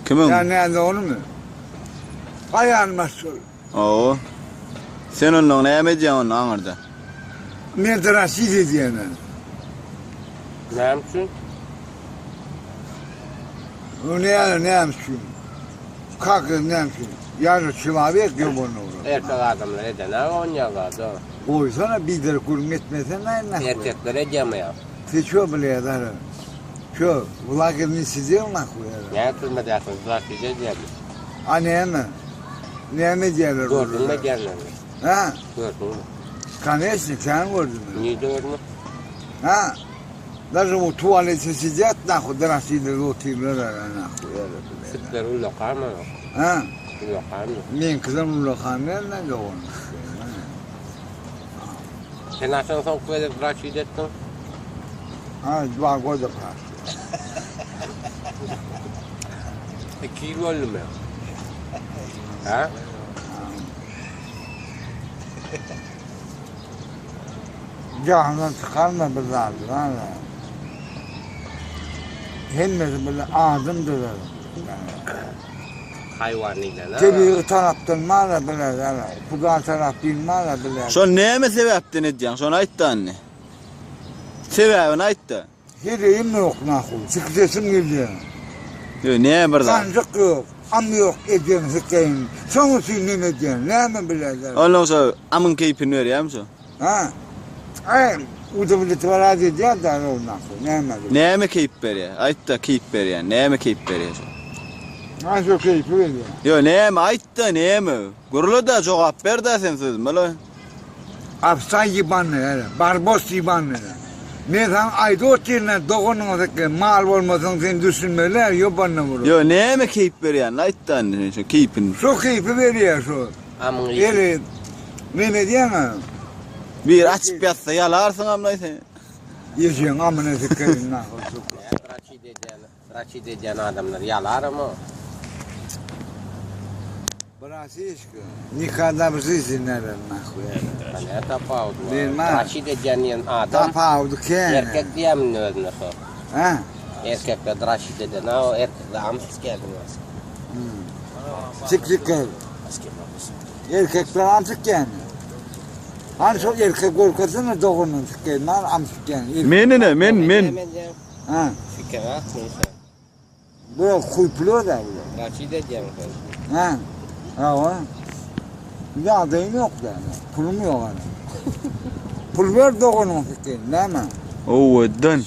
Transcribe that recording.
Kimin? Ya nerede onu mu? Bayan mesul. Oo. Sen onun ne yemeyeceksin onun anırda? Men tıraşı diyeceğine. Ne yapsın? O ne yapsın? Kalkın ne yapsın? Yarın çıma bekliyor bunu. Erkek adamlar edene oynuyorlar da. Koysana bir lira kurum etmesen ne? Erkekler edemiyor. Seçiyor bile ya da. Şu, ulakını size mi koyar? Ne türmede yapın? Bırakacağız yani. Anne mi? Ne mi diyorlar? Gördün mü gelmedi? Ha? Gördün mü? Kanıyorsun sen gördün mü? Niye gördün mü? Ha? Даже у туалете сидят, нахуй, драсили лотилер, нахуй. Sütler öyle kalmıyor. Ha? Öyle kalmıyor. Men kızım lokanlarla da olmuş. Sen açan son kuvvete bırak şey ettin. Ha, два года прошло. 2 yıl oldu mu? Ha? Canından çıkarma bir lazım, ha. Hemmesi böyle ağzım döner. Hayvanıyla ne? Tabii taraftan mağara böyle, yani. Kudan taraf değil mağara böyle. Şu neyeme sebepten edeceksin? Şunu ayt da anne. Sebebini ayt da. Hiçbir yok nahu. Sıkışasın geliyor. Yo neye bir zaman? Kancık yok. Am yok edin sıkayım. Sonra senin ne edin? Ne mi bileceksin? Ondan sonra amın keyfini veriyor musun? Ha? Ay, utabili var diye de o nahu. Ne mi? Neyeme keyif veriyor? Ayt da keyif veriyor. Neyeme keyif veriyor? Ha çok keyifli veriyor. Yo neyeme ayt da neyeme? Gurulu da cevap ver da sen sözüm öyle. Afsan yibanlı yani. Barbos yibanlı. Ne zaman ayda otirne doğunun mal olmasın sen düşünmeler yobanla vurur. Yo neyeme keyif veriyor? Ayt da anne şu keyfini. Çok keyifli veriyor şu. Amın iyi. Eli ne diyor mu? Bir açıp yatsa yalarsın amına sen. Yiyeceğin amına sıkayım nahu. Bırak edeceğin adamlar yalar mı? Brasisko. Nikada brziziner nahu. Ne tapavdu? Bilmem. Bırak edeceğin adam. Tapavdu kene. Erkek diye mi özüne sor? Ha? Erkekler tıraş edeceğin. O erkekler amsız geldiniz. Çık gel. Erkekler amcık yani. Hani çok erkek korkasını doğunun sıkayım. Lan amcık yani. Menine men. Ha? Fikir atmıyorsa. Böyle kuypluyor da bu. Bırak edeceğin. Ha? Ha o. Bir de adayım yok da. Pulum yok hani. Pul ver doğunun sıkayım. Değil mi? Oo dön.